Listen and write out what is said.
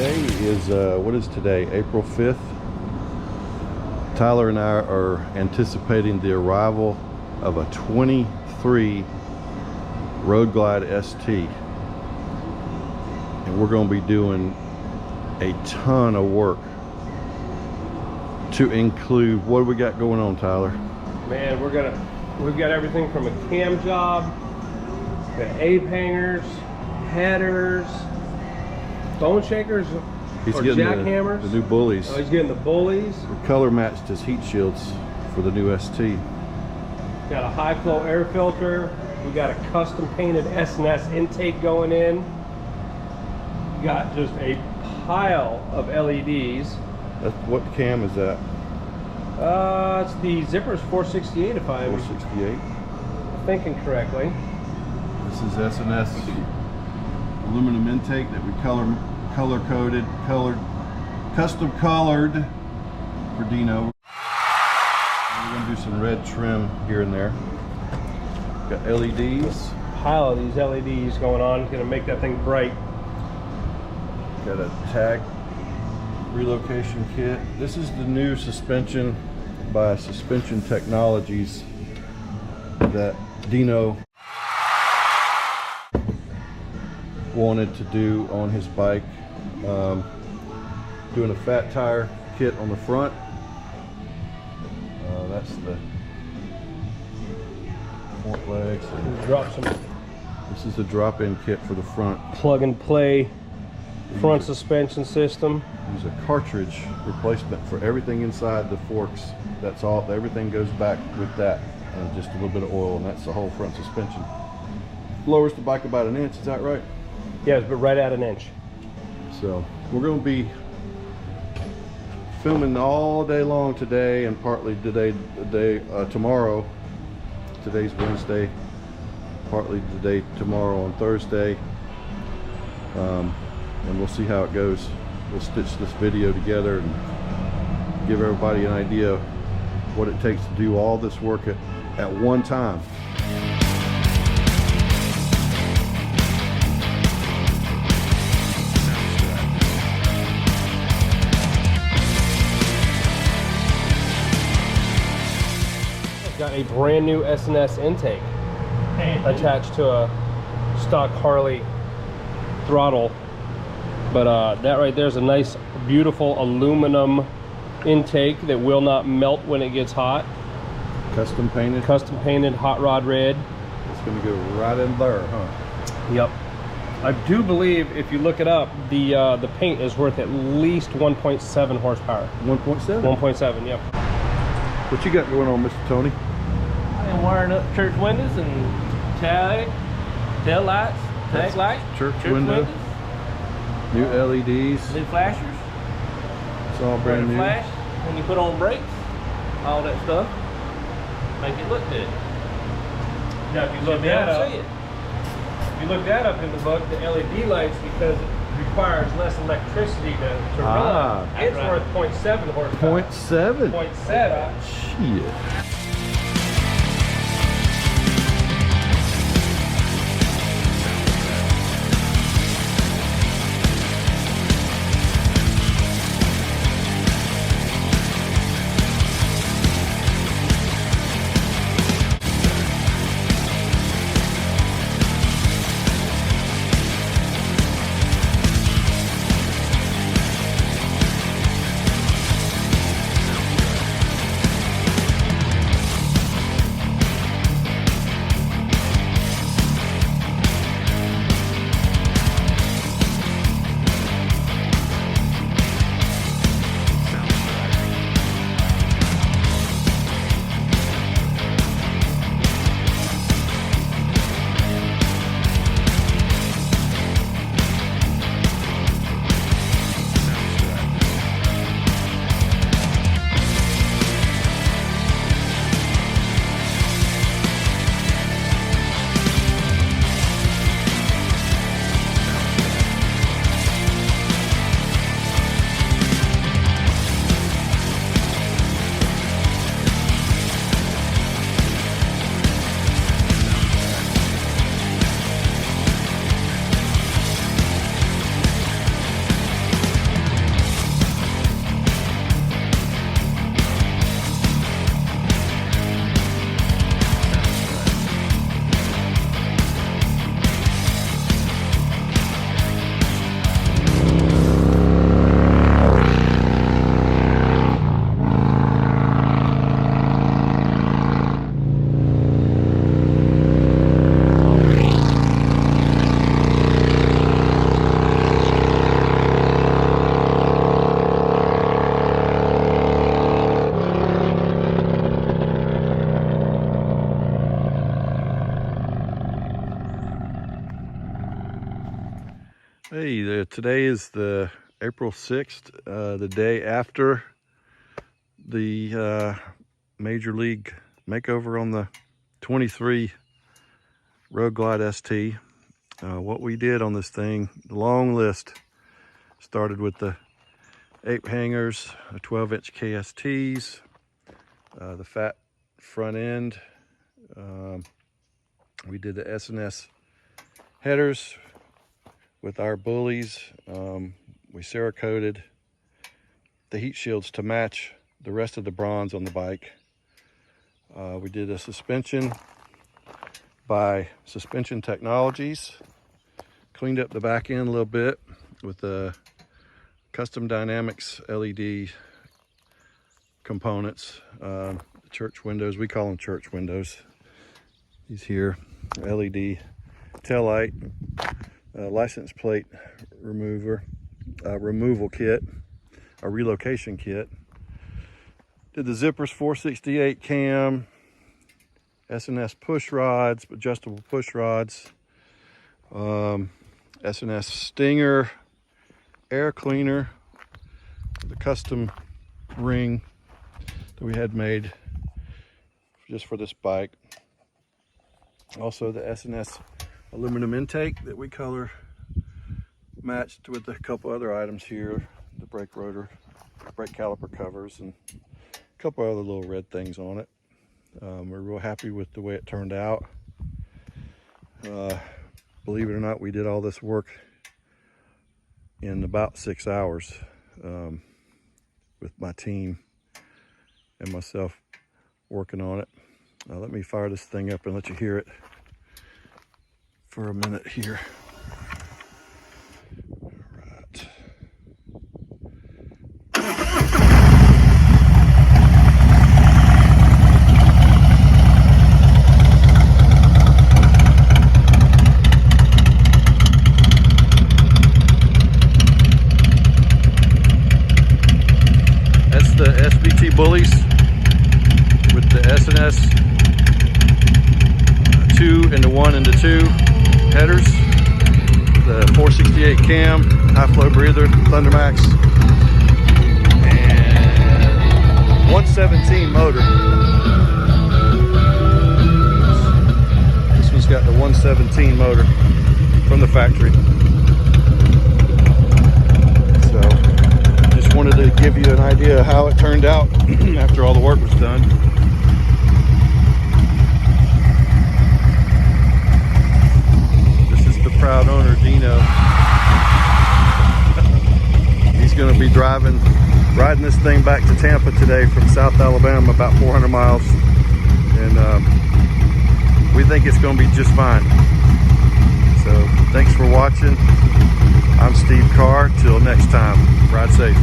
Today is, what is today? April 5th. Tyler and I are anticipating the arrival of a 23 Road Glide ST. And we're going to be doing a ton of work to include, what do we got going on, Tyler? Man, we've got everything from a cam job, the Ape Hangers, headers, bone shakers, He's or getting jackhammers. the new bullies. Oh, he's getting the bullies. We color matched his heat shields for the new ST. Got a high flow air filter. We got a custom painted S&S intake going in. Got just a pile of LEDs. That's, what cam is that? It's the Zippers 468 if I'm 468. thinking correctly. This is S&S aluminum intake that we custom colored for Dino. We're gonna do some red trim here and there. Got LEDs. Pile of these LEDs going on. Gonna make that thing bright. Got a tag relocation kit. This is the new suspension by Suspension Technologies that Dino wanted to do on his bike. Doing a fat tire kit on the front. That's the front legs. This is the drop-in kit for the front. Plug and play front suspension system. Use a cartridge replacement for everything inside the forks. That's all. Everything goes back with that, and just a little bit of oil, and that's the whole front suspension. Lowers the bike about an inch. Is that right? Yes, but right at an inch. So we're going to be filming all day long today, and partly tomorrow. Today's Wednesday. Partly today, tomorrow on Thursday. And we'll see how it goes. We'll stitch this video together and give everybody an idea of what it takes to do all this work at one time. Got a brand new S&S intake attached to a stock Harley throttle. But that right there is a nice, beautiful aluminum intake that will not melt when it gets hot. Custom painted? Custom painted, hot rod red. It's going to go right in there, huh? Yep. I do believe, if you look it up, the paint is worth at least 1.7 horsepower. 1.7? 1.7, yep. What you got going on, Mr. Tony? I am wiring up church windows and tail lights, tag lights, church window. windows, New LEDs. new flashers. It's all brand new. Flash when you put on brakes, all that stuff. Make it look good. Now, if you look that up, in the book, the LED lights, because it requires less electricity to run, it's right. worth 0.7 horsepower. 0.7? 0.7. Shit. Hey, today is the April 6th, the day after the Major League makeover on the 23 Road Glide ST. What we did on this thing, the long list, started with the Ape Hangers, the 12-inch KSTs, the fat front end. We did the S&S headers with our bullies. We Cerakoted the heat shields to match the rest of the bronze on the bike. We did a suspension by Suspension Technologies. Cleaned up the back end a little bit with the Custom Dynamics LED components. Church windows, we call them church windows. These here, LED taillight, license plate removal kit, a relocation kit. Did the zippers 468 cam, S&S push rods, adjustable push rods, S&S Stinger air cleaner, the custom ring that we had made just for this bike. Also the S&S aluminum intake that we color matched with a couple other items here, the brake rotor, brake caliper covers, and a couple other little red things on it. We're real happy with the way it turned out. Believe it or not, we did all this work in about 6 hours with my team and myself working on it. Let me fire this thing up and let you hear it for a minute here. All right. That's the SVT bullies with the S&S 2 and the 1 and the 2 headers, the 468 cam, high flow breather, Thundermax, and 117 motor. This one's got the 117 motor from the factory. So just wanted to give you an idea of how it turned out after all the work was done. Proud owner Dino. He's going to be riding this thing back to Tampa today from South Alabama, about 400 miles, and we think it's going to be just fine. So thanks for watching. I'm Steve Carr. Till next time, ride safe.